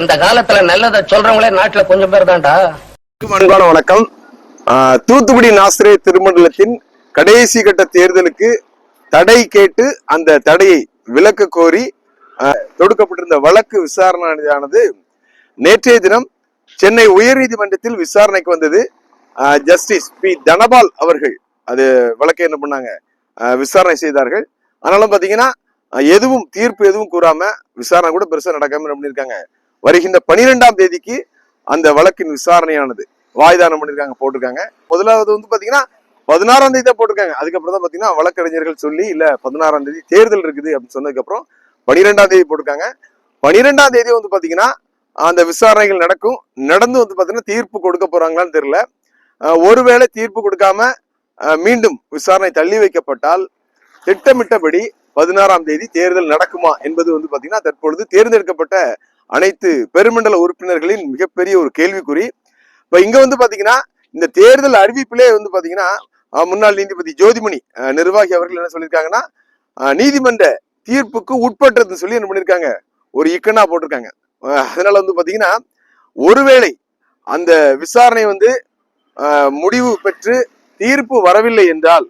இந்த காலத்துல நல்லதை சொல்றவங்களே நாட்டுல கொஞ்சம் பேர் தான்டா. அன்பான வணக்கம். தூத்துக்குடி நாசிரே திருமண்டலத்தின் கடைசி கட்ட தேர்தலுக்கு தடை கேட்டு அந்த தடையை விலக்க கோரி தொடுக்கப்பட்டிருந்த வழக்கு விசாரணையானது நேற்றைய தினம் சென்னை உயர்நீதிமன்றத்தில் விசாரணைக்கு வந்தது. ஜஸ்டிஸ் பி தனபால் அவர்கள் அது வழக்கை என்ன பண்ணாங்க, விசாரணை செய்தார்கள். ஆனாலும் பாத்தீங்கன்னா எதுவும் தீர்ப்பு எதுவும் கூறாம விசாரணை கூட பெருசா நடக்காம பண்ணியிருக்காங்க. வருகின்ற 12ஆம் தேதிக்கு அந்த வழக்கின் விசாரணையானது வாய்தானம் பண்ணிருக்காங்க, போட்டிருக்காங்க. முதலாவது வந்து பாத்தீங்கன்னா 16ஆம் தேதி தான் போட்டிருக்காங்க. அதுக்கப்புறம் தான் பாத்தீங்கன்னா வழக்கறிஞர்கள் சொல்லி இல்ல 16ஆம் தேதி தேர்தல் இருக்குது அப்படின்னு சொன்னதுக்கு அப்புறம் 12ஆம் தேதி போட்டிருக்காங்க. 12ஆம் தேதி வந்து பாத்தீங்கன்னா அந்த விசாரணைகள் நடந்து வந்து பாத்தீங்கன்னா தீர்ப்பு கொடுக்க போறாங்களான்னு தெரியல. ஒருவேளை தீர்ப்பு கொடுக்காம மீண்டும் விசாரணை தள்ளி வைக்கப்பட்டால் திட்டமிட்டபடி 16ஆம் தேதி தேர்தல் நடக்குமா என்பது வந்து பாத்தீங்கன்னா தற்பொழுது தேர்ந்தெடுக்கப்பட்ட அனைத்து பெருமண்டல உறுப்பினர்களின் மிகப்பெரிய ஒரு கேள்விக்குறி. இப்ப இங்க வந்து பாத்தீங்கன்னா இந்த தேர்தல் அறிவிப்பிலே வந்து பாத்தீங்கன்னா முன்னாள் நீதிபதி ஜோதிமணி நிர்வாகி அவர்கள் என்ன சொல்லியிருக்காங்கன்னா, நீதிமன்ற தீர்ப்புக்கு உட்பட்டதுன்னு சொல்லி என்ன பண்ணிருக்காங்க, ஒரு இக்கனா போட்டிருக்காங்க. அதனால வந்து பாத்தீங்கன்னா ஒருவேளை அந்த விசாரணை வந்து முடிவு பெற்று தீர்ப்பு வரவில்லை என்றால்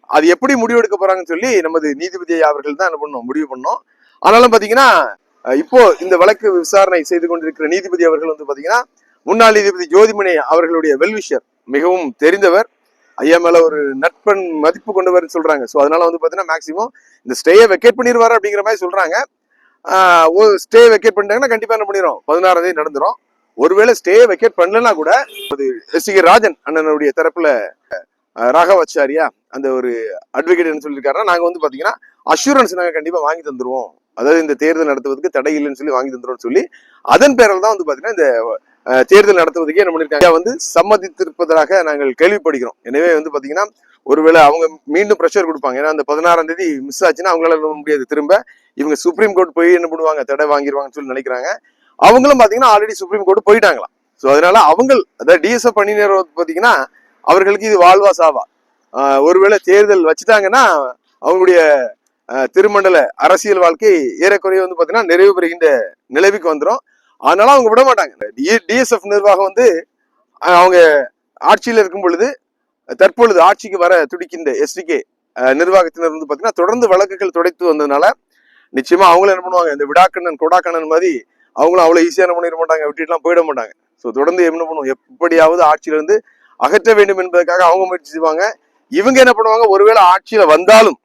அது எப்படி முடிவு எடுக்க போறாங்கன்னு சொல்லி நமது நீதிபதி அவர்கள் தான் என்ன பண்ணோம், முடிவு பண்ணோம். ஆனாலும் பாத்தீங்கன்னா இப்போ இந்த வழக்கு விசாரணை செய்து கொண்டிருக்கிற நீதிபதி அவர்கள் வந்து பாத்தீங்கன்னா முன்னாள் நீதிபதி ஜோதிமணி அவர்களுடைய வெல்விஷர், மிகவும் தெரிந்தவர், ஐயா மேல ஒரு நட்பன் மதிப்பு கொண்டவர் சொல்றாங்க. ஸோ அதனால வந்து பாத்தீங்கன்னா மேக்சிமம் இந்த ஸ்டேயை வெக்கேட் பண்ணிடுவாரு அப்படிங்கிற மாதிரி சொல்றாங்க. ஸ்டே வெக்கேட் பண்ணிட்டாங்கன்னா கண்டிப்பா என்ன பண்ணிடும், 16ஆம் தேதி நடந்துரும். ஒருவேளை ஸ்டே வெக்கேட் பண்ணலன்னா கூட எஸ்.சி. ராஜன் அண்ணனுடைய தரப்புல ராகவாச்சாரியா அந்த ஒரு அட்வொகேட் என்ன சொல்லியிருக்காருன்னா, நாங்க வந்து பாத்தீங்கன்னா அஷூரன்ஸ் நாங்க கண்டிப்பா வாங்கி தந்துருவோம், அதாவது இந்த தேர்தல் நடத்துவதற்கு தடை இல்லைன்னு சொல்லி வாங்கி தந்துரும் சொல்லி அதன் பேரில் தான் வந்து பாத்தீங்கன்னா இந்த தேர்தல் நடத்துவதற்கே என்ன பண்ணிருக்காங்க வந்து சம்மதித்திருப்பதாக நாங்கள் கேள்விப்படுகிறோம். எனவே வந்து பாத்தீங்கன்னா ஒருவேளை அவங்க மீண்டும் ப்ரெஷர் கொடுப்பாங்க. ஏன்னா அந்த 16ஆம் தேதி மிஸ் ஆச்சுன்னா அவங்களால முடியாது, திரும்ப இவங்க சுப்ரீம் கோர்ட் போய் என்ன பண்ணுவாங்க, தடை வாங்கிடுவாங்கன்னு சொல்லி நினைக்கிறாங்க. அவங்களும் பாத்தீங்கன்னா ஆல்ரெடி சுப்ரீம் கோர்ட் போயிட்டாங்களாம். ஸோ அதனால அவங்க அதாவது டிஎஸ்எஃப் பணியினர் பாத்தீங்கன்னா அவர்களுக்கு இது வாழ்வா சாவா. ஒருவேளை தேர்தல் வச்சுட்டாங்கன்னா அவங்களுடைய திருமண்டல அரசியல் வாழ்க்கை ஏறக்குறைய வந்து பாத்தீங்கன்னா நிறைவு பெறுகின்ற நிலைவுக்கு வந்துடும். அதனால அவங்க விட மாட்டாங்க. டிஎஸ்எஃப் நிர்வாகம் வந்து அவங்க ஆட்சியில் இருக்கும் பொழுது தற்பொழுது ஆட்சிக்கு வர துடிக்கின்ற எஸ்டிகே நிர்வாகத்தினர் வந்து பாத்தீங்கன்னா தொடர்ந்து வழக்குகள் துடைத்து வந்ததுனால நிச்சயமா அவங்களும் என்ன பண்ணுவாங்க, இந்த விடாக்கண்ணன் கொடாக்கண்ணன் மாதிரி அவங்களும் அவ்வளவு ஈஸியா என்ன பண்ணிட மாட்டாங்க, விட்டுட்டுலாம் போயிட மாட்டாங்க. ஸோ தொடர்ந்து என்ன பண்ணுவோம், எப்படியாவது ஆட்சியில இருந்து அகற்ற வேண்டும் என்பதற்காக அவங்க முயற்சி செய்வாங்க. இவங்க என்ன பண்ணுவாங்க, ஒருவேளை ஆட்சியில வந்தாலும்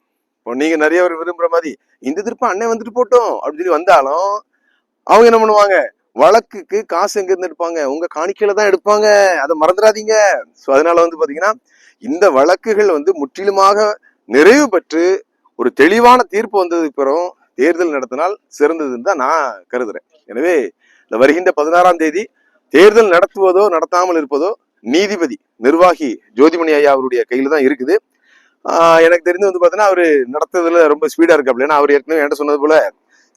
நீங்க நிறைய பேர் விரும்புற மாதிரி இந்த திருப்பம் அண்ணன் வந்துட்டு போட்டோம் அப்படின்னு சொல்லி வந்தாலும் அவங்க என்ன பண்ணுவாங்க, வழக்குக்கு காசு எங்க இருந்து எடுப்பாங்க, உங்க காணிக்கையில தான் எடுப்பாங்க, அதை மறந்துடாதீங்க. ஸோ அதனால வந்து பாத்தீங்கன்னா இந்த வழக்குகள் வந்து முற்றிலுமாக நிறைவு பெற்று ஒரு தெளிவான தீர்ப்பு வந்ததுக்கு பிறகு தேர்தல் நடத்தினால் சிறந்ததுன்னு தான் நான் கருதுறேன். எனவே இந்த வருகின்ற 16ஆம் தேதி தேர்தல் நடத்துவதோ நடத்தாமல் இருப்பதோ நீதிபதி நிர்வாகி ஜோதிமணி ஐயா அவருடைய கையில தான் இருக்குது. எனக்கு தெரிஞ்சு வந்து பாத்தீங்கன்னா அவரு நடத்துறதுல ரொம்ப ஸ்பீடா இருக்கு. ஏன்னா அவர் ஏற்கனவே என்கிட்ட சொன்னது போல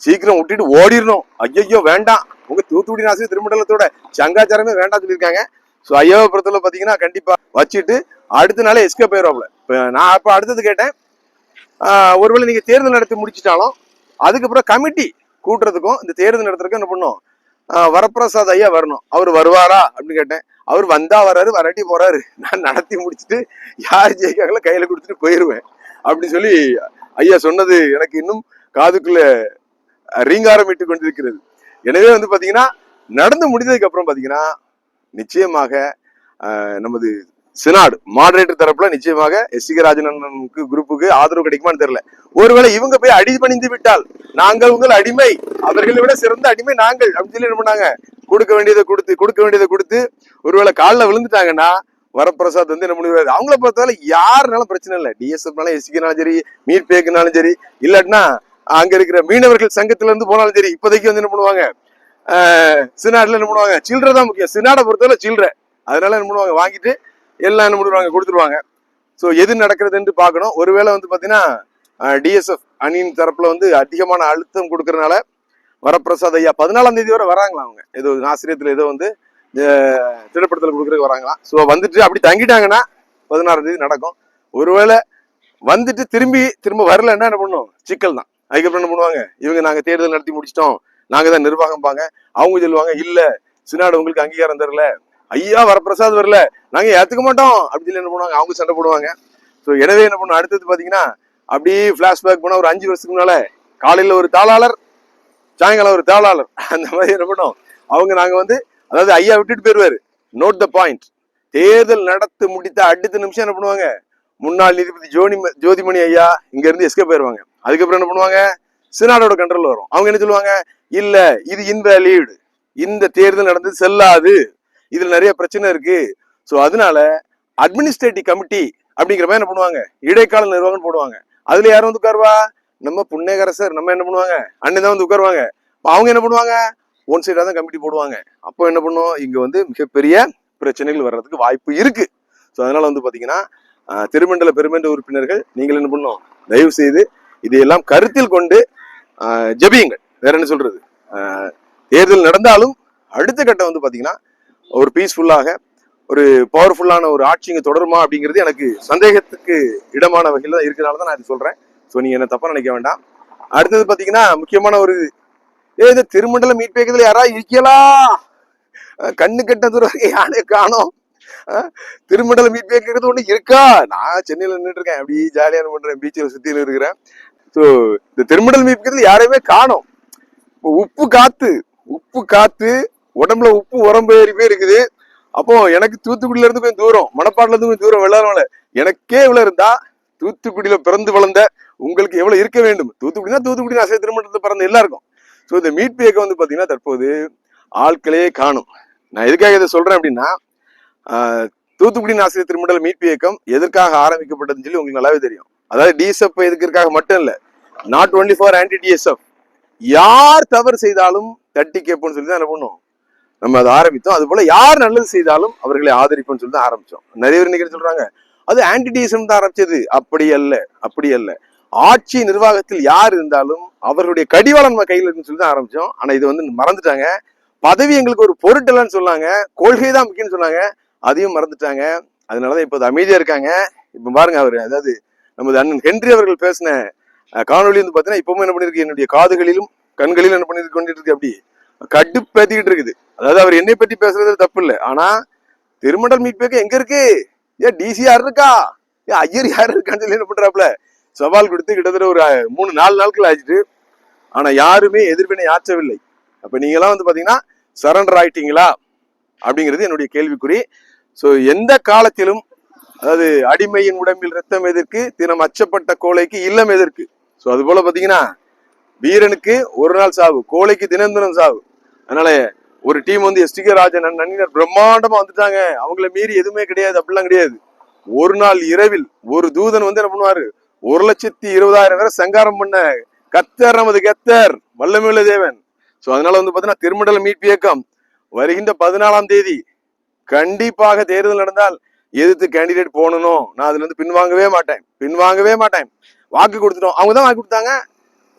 சீக்கிரம் விட்டுட்டு ஓடிடணும், ஐயோ வேண்டாம், உங்க தூத்துக்குடி நாசிரே திருமண்டலத்தோட சங்காச்சாரமே வேண்டாம் சொல்லியிருக்காங்க. ஸோ ஐயாவை பொறுத்தவரை பாத்தீங்கன்னா கண்டிப்பா வச்சுட்டு அடுத்த நாளே எஸ்கேப் ஆயிடுவாப்ல. நான் அப்ப அடுத்தது கேட்டேன், ஒருவேளை நீங்க தேர்தல் நடத்தி முடிச்சிட்டாலும் அதுக்கப்புறம் கமிட்டி கூட்டுறதுக்கும் இந்த தேர்தல் நடத்துறதுக்கும் என்ன பண்ணும், வரப்பிரசாத் ஐயா வரணும், அவர் வருவாரா அப்படின்னு கேட்டேன். அவர் வந்தா வராரு, வராட்டி போறாரு, நான் நடத்தி முடிச்சுட்டு யார் ஜெயிக்காங்களோ கையில கொடுத்துட்டு போயிருவேன் அப்படின்னு சொல்லி ஐயா சொன்னது எனக்கு இன்னும் காதுக்குள்ள ரீங்காரமிட்டு கொண்டிருக்கிறது. எனவே வந்து பாத்தீங்கன்னா நடந்து முடிந்ததுக்கு அப்புறம் பாத்தீங்கன்னா நிச்சயமாக நமது சினாடு மாடரேட்டர் தரப்புல நிச்சயமாக எஸ்.சி. ராஜனனுக்கு குரூப்புக்கு ஆதரவு கிடைக்குமான்னு தெரியல. ஒருவேளை இவங்க போய் அடிபணிந்து விட்டால் நாங்கள் உங்கள் அடிமை, அவர்களை விட சிறந்த அடிமை நாங்கள் அப்படின்னு சொல்லி என்ன பண்ணாங்க, கொடுக்க வேண்டியதை கொடுத்து ஒருவேளை காலில் விழுந்துட்டாங்கன்னா வரப்பிரசாத் வந்து என்ன பண்ணுவாரு, அவங்கள பொறுத்தவரை யாருனாலும் பிரச்சனை இல்லை, டிஎஸ்எஃப்னாலும் எஸ்சிக்குனாலும் சரி, மீட் பேக்குனாலும் சரி, இல்லாட்டினா அங்க இருக்கிற மீனவர்கள் சங்கத்துல இருந்து போனாலும் சரி, இப்போதைக்கு வந்து என்ன பண்ணுவாங்க, சினாடுல என்ன பண்ணுவாங்க, சில்லறை தான் முக்கியம். சினாடை பொறுத்தவரை சில்லறை, அதனால என்ன பண்ணுவாங்க, வாங்கிட்டு எல்லாம் என்ன பண்ணுவாங்க, கொடுத்துருவாங்க. ஸோ எது நடக்கிறதுன்னு பார்க்கணும். ஒருவேளை வந்து பாத்தீங்கன்னா டிஎஸ்எஃப் அணியின் தரப்புல வந்து அதிகமான அழுத்தம் கொடுக்கறதுனால வரப்பிரசாத் ஐயா 14ஆம் தேதி வரை வராங்களா, அவங்க ஏதோ ஆசிரியத்துல ஏதோ வந்து திரைப்படத்துல கொடுக்குறதுக்கு வராங்களாம். ஸோ வந்துட்டு அப்படி தங்கிட்டாங்கன்னா 16ஆம் தேதி நடக்கும். ஒருவேளை வந்துட்டு திரும்ப வரலன்னா என்ன பண்ணும், சிக்கல் தான். அதுக்கப்புறம் என்ன பண்ணுவாங்க, இவங்க நாங்க தேர்தல் நடத்தி முடிச்சிட்டோம், நாங்க தான் நிர்வாகம்பாங்க. அவங்க சொல்லுவாங்க இல்ல சினாடு உங்களுக்கு அங்கீகாரம் தரல, ஐயா வரப்பிரசாத் வரல, நாங்க ஏத்துக்க மாட்டோம் அப்படின்னு சொல்லி என்ன பண்ணுவாங்க, அவங்க சண்டை போடுவாங்க. ஸோ எனவே என்ன பண்ணும், அடுத்தது பாத்தீங்கன்னா அப்படியே பிளாஷ்பேக் போனா ஒரு 5 வருஷத்துக்கு முன்னால காலையில ஒரு தாளாளர், சாயங்காலம் ஒரு தாளாளர், அந்த மாதிரி என்ன பண்ணும் அவங்க, நாங்க வந்து அதாவது ஐயா விட்டுட்டு போயிருவாரு. Note the point. தேர்தல் நடத்து முடித்த அடுத்த நிமிஷம் என்ன பண்ணுவாங்க, முன்னாள் நீதிபதி ஜோதிமணி ஐயா இங்க இருந்து எஸ்கேப் போயிருவாங்க. அதுக்கப்புறம் என்ன பண்ணுவாங்க, சினாடோட கண்ட்ரோல் வரும். அவங்க என்ன சொல்லுவாங்க, இல்ல இது இன்வேலிட், இந்த தேர்தல் நடந்தது செல்லாது, இதுல நிறைய பிரச்சனை இருக்கு. ஸோ அதனால அட்மினிஸ்ட்ரேட்டிவ் கமிட்டி அப்படிங்கிற மாதிரி என்ன பண்ணுவாங்க, இடைக்கால நிர்வாகம் போடுவாங்க. அதுல யாரும் வந்து உட்காருவா, நம்ம புன்னேகரசர் நம்ம என்ன பண்ணுவாங்க, அண்ணன் தான் வந்து உட்காருவாங்க. அவங்க என்ன பண்ணுவாங்க, ஒன் சைடா தான் கமிட்டி போடுவாங்க. அப்போ என்ன பண்ணும், இங்க வந்து மிகப்பெரிய பிரச்சனைகள் வர்றதுக்கு வாய்ப்பு இருக்கு. ஸோ அதனால வந்து பாத்தீங்கன்னா திருமண்டல பெருமன்ற உறுப்பினர்கள் நீங்கள் என்ன பண்ணும், தயவு செய்து இதையெல்லாம் கருத்தில் கொண்டு ஜெபியுங்கள். வேற என்ன சொல்றது, தேர்தல் நடந்தாலும் அடுத்த கட்டம் வந்து பாத்தீங்கன்னா ஒரு பீஸ்ஃபுல்லாக ஒரு பவர்ஃபுல்லான ஒரு ஆட்சி இங்க தொடருமா அப்படிங்கிறது எனக்கு சந்தேகத்துக்கு இடமான வகையில் தான் இருக்கிறனால தான் நான் இது சொல்றேன். ஸோ நீங்க என்ன தப்பா நினைக்க வேண்டாம். அடுத்தது பாத்தீங்கன்னா முக்கியமான ஒரு இந்த திருமண்டல மீட் பேக்கத்துல யாரா இருக்கலாம், கண்ணு கட்ட தூரம் யானே காணோம். திருமண்டல மீட் பேக்கிறது ஒண்ணு இருக்கா, நான் சென்னையில நின்றுட்டு இருக்கேன், அப்படி ஜாலியான பண்றேன், பீச்சில் சுத்தியில இருக்கிறேன். ஸோ இந்த திருமண்டல மீட் பேக்கத்துல யாரையுமே காணோம். உப்பு காத்து உடம்புல உப்பு உரம்பு ஏறி போய் இருக்குது. அப்போ எனக்கு தூத்துக்குடியில இருந்து கொஞ்சம் தூரம், மணப்பாடுல இருந்து கொஞ்சம் தூரம் வெள்ளாரமலை, எனக்கே இவ்வளவு இருந்தா தூத்துக்குடியில பிறந்து வளர்ந்த உங்களுக்கு எவ்வளவு இருக்க வேண்டும். தூத்துக்குடி அசை திருமணத்தை பிறந்த எல்லாருக்கும். ஸோ இந்த மீட் பேக்க வந்து பாத்தீங்கன்னா தற்போது ஆட்களே காணும். நான் எதுக்காக இதை சொல்றேன் அப்படின்னா, தூத்துக்குடி ஆசிரியர் திருமண்டல மீட்பு இயக்கம் எதற்காக ஆரம்பிக்கப்பட்டதுன்னு சொல்லி உங்களுக்கு நல்லாவே தெரியும். அதாவது டிஎஸ்எஃப் எதுக்காக மட்டும் இல்ல, not only for anti TSF, யார் தவறு செய்தாலும் தட்டி கேட்போம்னு சொல்லி தான் என்ன பண்ணும் நம்ம அதை ஆரம்பித்தோம். அது போல யார் நல்லது செய்தாலும் அவர்களை ஆதரிப்போம்னு சொல்லி தான் ஆரம்பிச்சோம். நிறைய பேர் இன்னைக்கு சொல்றாங்க அது ஆன்டி டிஎஸ்எம் தான் ஆரம்பிச்சது. அப்படி அல்ல. ஆட்சி நிர்வாகத்தில் யார் இருந்தாலும் அவர்களுடைய கடிவாளம் நம்ம கையில் இருக்குன்னு சொல்லி தான் ஆரம்பிச்சோம். ஆனா இது வந்து மறந்துட்டாங்க. பதவி எங்களுக்கு ஒரு பொருட்டலன்னு சொன்னாங்க, கொள்கை தான் முக்கியம்னு சொன்னாங்க, அதையும் மறந்துட்டாங்க. அதனாலதான் இப்ப அமைதியா இருக்காங்க. இப்ப பாருங்க, அவரு அதாவது நமது அண்ணன் ஹென்றி அவர்கள் பேசின காணொலி வந்து பாத்தீங்கன்னா இப்பவும் என்ன பண்ணிருக்கு, என்னுடைய காதுகளிலும் கண்களிலும் என்ன பண்ணிட்டு கொண்டுட்டு இருக்கு, அப்படி கடுப்பேத்திக்கிட்டு இருக்குது. அதாவது அவர் என்னை பற்றி பேசுறது தப்பு இல்லை, ஆனா திருமண்டல் மீட் பேக்க எங்க இருக்கு, ஏன் டிசி யார் இருக்கா, ஏன் ஐயர் யார் இருக்கான்னு சொல்லி என்ன பண்றாப்ல சவால் கொடுத்து கிட்டத்தட்ட ஒரு 3-4 நாட்கள் ஆயிடுச்சு. ஆனா யாருமே எதிர்வினை ஆற்றவில்லை. அப்ப நீங்க எல்லாம் வந்து பாத்தீங்கன்னா சரண்டர் ஆயிட்டீங்களா அப்படிங்கிறது என்னுடைய கேள்விக்குறி. சோ எந்த காலத்திலும் அதாவது அடிமையின் உடம்பில் ரத்தம் எதற்கு, தினம் அச்சப்பட்ட கோழைக்கு இல்லம் எதற்கு. சோ அது போல பாத்தீங்கன்னா வீரனுக்கு ஒரு நாள் சாவு, கோழைக்கு தினம் சாவு. அதனால ஒரு டீம் வந்து எஸ்டிகே ராஜன் நன்னினர் பிரம்மாண்டமா வந்துட்டாங்க, அவங்கள மீறி எதுவுமே கிடையாது, அப்படிலாம் கிடையாது. ஒரு நாள் இரவில் ஒரு தூதன் வந்து என்ன பண்ணுவாரு, 1,20,000 பேரை சங்காரம் பண்ண கத்தர் நமது கத்தர் வல்லமையுள்ள தேவன். சோ அதனால வந்து பாத்தீங்கன்னா திருமண்டல மீட்பு இயக்கம் வருகின்ற 14ஆம் தேதி கண்டிப்பாக தேர்தல் நடந்தால் எதிர்த்து கேண்டிடேட் போகணும். நான் அதுல இருந்து பின்வாங்கவே மாட்டேன். வாக்கு கொடுத்துட்டோம், அவங்க தான் வாக்கு கொடுத்தாங்க.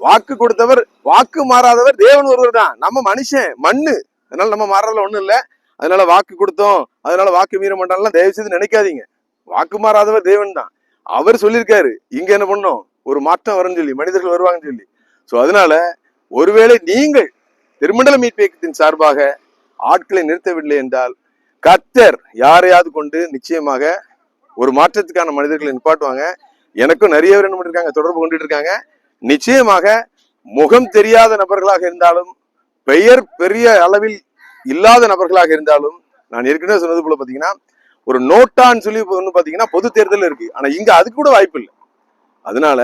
வாக்கு கொடுத்தவர், வாக்கு மாறாதவர் தேவன் ஒருவர் தான். நம்ம மனுஷன் மண்ணு, அதனால நம்ம மாறதுல ஒண்ணும் இல்லை. அதனால வாக்கு கொடுத்தோம், அதனால வாக்கு மீற மாட்டாலும் தயவு செய்து நினைக்காதீங்க. வாக்கு மாறாதவர் தேவன் தான். அவர் சொல்லியிருக்காரு இங்க என்ன பண்ணோம், ஒரு மாற்றம் வரும்னு சொல்லி, மனிதர்கள் வருவாங்கன்னு சொல்லி. சோ அதனால ஒருவேளை நீங்கள் திருமண்டல மீட்பு இயக்கத்தின் சார்பாக ஆட்களை நிறுத்தவில்லை என்றால் கர்த்தர் யாரையாவது கொண்டு நிச்சயமாக ஒரு மாற்றத்துக்கான மனிதர்களை நிப்பாட்டுவாங்க. எனக்கும் நிறைய பேர் என்ன பண்ணிருக்காங்க, தொடர்பு கொண்டுட்டு இருக்காங்க. நிச்சயமாக முகம் தெரியாத நபர்களாக இருந்தாலும், பெயர் பெரிய அளவில் இல்லாத நபர்களாக இருந்தாலும், நான் ஏற்கனவே சொன்னது போல பாத்தீங்கன்னா ஒரு நோட்டான்னு சொல்லி ஒண்ணு பாத்தீங்கன்னா பொது தேர்தல் இருக்கு. ஆனா இங்க அதுக்கு கூட வாய்ப்பு இல்லை. அதனால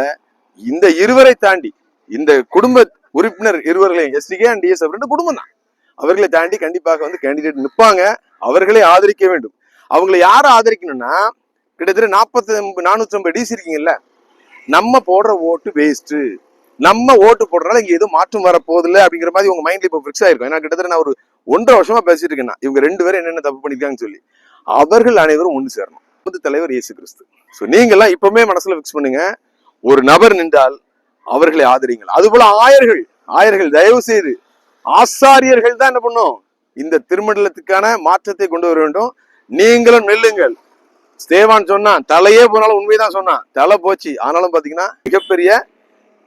இந்த இருவரை தாண்டி, இந்த குடும்ப உறுப்பினர் இருவர்களையும், எஸ்டிகே அண்ட் டிஎஸ்எஃப் ரெண்டு குடும்பம் தான், அவர்களை தாண்டி கண்டிப்பாக வந்து கேண்டிடேட் நிற்பாங்க. அவர்களை ஆதரிக்க வேண்டும். அவங்களை யாரை ஆதரிக்கணும்னா, கிட்டத்தட்ட 450 டிசி இருக்கீங்கல்ல, நம்ம போடுற ஓட்டு வேஸ்ட், நம்ம ஓட்டு போடுறதுனால இங்க எதுவும் மாற்றம் வர போதில்லை அப்படிங்கிற மாதிரி உங்க மைண்ட்ல இப்ப பிக்ஸ் ஆயிருக்கும். ஏன்னா கிட்டத்தட்ட நான் ஒரு 1.5 வருஷமா பேசிட்டு இருக்கேன், இவங்க 2 பேரும் என்னென்ன தப்பு பண்ணிருக்காங்கன்னு சொல்லி. அவர்கள் அனைவரும் ஒன்று சேரணும். தலைவர் இயேசு கிறிஸ்து. சோ நீங்க எல்லாம் இப்பவுமே மனசுல பிக்ஸ் பண்ணுங்க, ஒரு நபர் நின்றால் அவர்களை ஆதரிங்கள். அது போல ஆயர்கள் தயவு செய்து, ஆசாரியர்கள் தான் என்ன பண்ணும், இந்த திருமண்டலத்துக்கான மாற்றத்தை கொண்டு வர வேண்டும். நீங்களும் நெல்லுங்கள். ஸ்தேவான் சொன்னான், தலையே போனாலும் உண்மைதான் சொன்னான், தலை போச்சு. ஆனாலும் பாத்தீங்கன்னா மிகப்பெரிய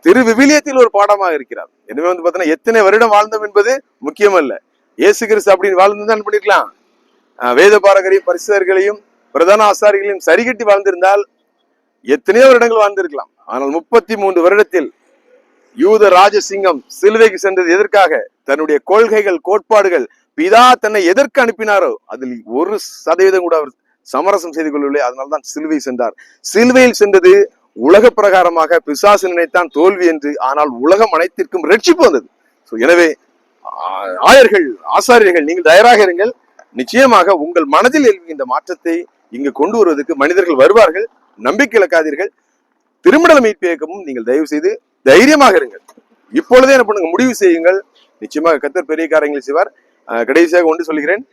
திருவிவிலியத்தில் ஒரு பாடமாக இருக்கிறார். எனவே வந்து பாத்தீங்கன்னா எத்தனை வருடம் வாழ்ந்தோம் என்பது முக்கியம் அல்ல. இயேசு கிறிஸ்து அப்படின்னு வாழ்ந்துதான் பண்ணிருக்கலாம். வேத பாரகரையும் பரிசுத்தர்களையும் பிரதான ஆசாரிகளையும் சரிகட்டி வாழ்ந்திருந்தால் எத்தனையோ வருடங்கள் வாழ்ந்திருக்கலாம். ஆனால் 33 வருடத்தில் யூத ராஜசிங்கம் சிலுவைக்கு சென்றது எதற்காக? தன்னுடைய கொள்கைகள், கோட்பாடுகள், பிதா தன்னை எதற்கு அனுப்பினாரோ அதில் 1% கூட அவர் சமரசம் செய்து கொள்ளவில்லை. அதனால்தான் சிலுவை சென்றார். சிலுவையில் சென்றது உலக பிரகாரமாக பிசாசு நினைத்தான் தோல்வி என்று. ஆனால் உலகம் அனைத்திற்கும் ரட்சிப்பு வந்தது. எனவே ஆயர்கள், ஆசாரியர்கள், நீங்கள் தயாராக இருங்கள். நிச்சயமாக உங்கள் மனதில் எழுகின்ற மாற்றத்தை இங்கு கொண்டு வருவதற்கு மனிதர்கள் வருவார்கள். நம்பிக்கை இழக்காதீர்கள். திருமடல் மீட்பு இயக்கமும் நீங்கள் தயவு செய்து தைரியமாக இருங்கள். இப்பொழுதே என்ன பண்ணுங்க, முடிவு செய்யுங்கள். நிச்சயமாக கர்த்தர் பெரிய காரியங்களை செய்வார். கடைசியாக ஒன்று சொல்கிறேன்,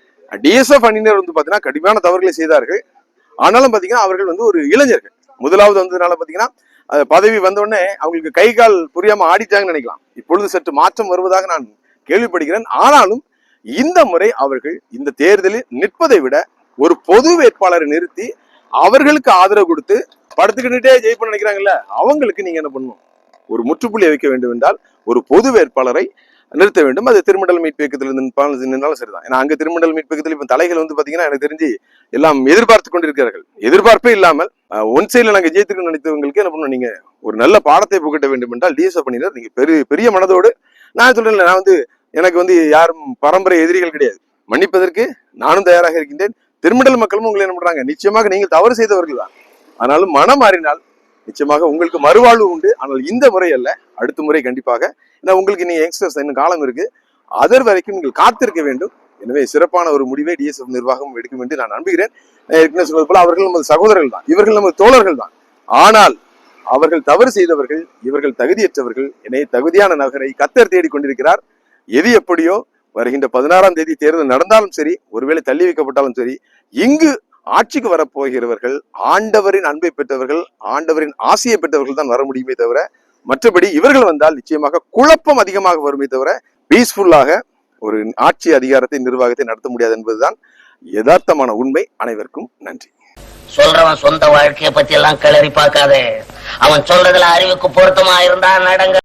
டிஎஸ்எஃப் அணியினர் வந்து பாத்தீங்கன்னா கடுமையான தவறுகளை செய்தார்கள். ஆனாலும் பாத்தீங்கன்னா அவர்கள் வந்து ஒரு இளைஞர்கள். முதலாவது வந்ததுனால பாத்தீங்கன்னா பதவி வந்தோடனே அவங்களுக்கு கை கால் புரியாம ஆடிட்டாங்கன்னு நினைக்கலாம். இப்பொழுது சற்று மாற்றம் வருவதாக நான் கேள்விப்படுகிறேன். ஆனாலும் இந்த முறை அவர்கள் இந்த தேர்தலில் நிற்பதை விட ஒரு பொது வேட்பாளரை நிறுத்தி அவர்களுக்கு ஆதரவு கொடுத்து படுத்துக்கிட்டே ஜெயிப்ப நினைக்கிறாங்கல்ல, அவங்களுக்கு நீங்க என்ன பண்ணணும், ஒரு முற்றுப்புள்ளி வைக்க வேண்டும் என்றால் ஒரு பொது வேட்பாளரை நிறுத்த வேண்டும். அது திருமண்டல் மீட்பு இயக்கத்தில் நின்றாலும் சரிதான். ஏன்னா அங்க திருமண்டல் மீட்பு இயக்கத்தில் இப்ப தலைகள் வந்து பாத்தீங்கன்னா எனக்கு தெரிஞ்சு எல்லாம் எதிர்பார்த்து கொண்டிருக்கிறார்கள். எதிர்பார்ப்பே இல்லாமல் ஒன் சைட்ல நாங்க ஜெயித்துக்கு நினைத்தவங்களுக்கு என்ன பண்ணணும், நீங்க ஒரு நல்ல பாடத்தை புகட்ட வேண்டும் என்றால் டிஎஸ்எஃப் அணியினர் நீங்க பெரிய மனதோடு, நான் சொல்றேன், நான் வந்து எனக்கு வந்து யாரும் பரம்பரை எதிரிகள் கிடையாது. மன்னிப்பதற்கு நானும் தயாராக இருக்கின்றேன். திருமண்டல் மக்களும் உங்களை என்ன பண்றாங்க, நிச்சயமாக நீங்கள் தவறு செய்தவர்கள் தான். ஆனாலும் மனம் மாறினால் நிச்சயமாக உங்களுக்கு மறுவாழ்வு உண்டு. ஆனால் இந்த முறை அல்ல, அடுத்த முறை கண்டிப்பாக. ஏன்னா உங்களுக்கு நீங்க யங்ஸ்டர்ஸ் இன்னும் காலம் இருக்கு. அதர் வரைக்கும் நீங்கள் காத்திருக்க வேண்டும். எனவே சிறப்பான ஒரு முடிவை டிஎஸ்எஃப் நிர்வாகம் எடுக்கும் என்று நான் நம்புகிறேன். ஏற்கனவே சொன்னது போல அவர்கள் நமது சகோதரர்கள் தான், இவர்கள் நமது தோழர்கள் தான். ஆனால் அவர்கள் தவறு செய்தவர்கள், இவர்கள் தகுதியற்றவர்கள். எனவே தகுதியான நகரை கர்த்தர் தேடிக் கொண்டிருக்கிறார். எது எப்படியோ வருகின்ற 16ஆம் தேதி தேர்தல் நடந்தாலும் சரி, ஒருவேளை தள்ளி வைக்கப்பட்டாலும் சரி, இங்கு ஆட்சிக்கு வரப்போகிறவர்கள் ஆண்டவரின் அன்பை பெற்றவர்கள், ஆண்டவரின் ஆசையை பெற்றவர்கள் தான் வர முடியுமே தவிர, மற்றபடி இவர்கள் வந்தால் நிச்சயமாக குழப்பம் அதிகமாக வருமே தவிர பீஸ்ஃபுல்லாக ஒரு ஆட்சி அதிகாரத்தை, நிர்வாகத்தை நடத்த முடியாது என்பதுதான் யதார்த்தமான உண்மை. அனைவருக்கும் நன்றி. சொல்றவன் சொந்த வாழ்க்கைய பத்தி எல்லாம் கிளறி பார்க்காதே. அவன் சொல்றதுல அறிவுக்கு பொருத்தமா இருந்தா நடங்க.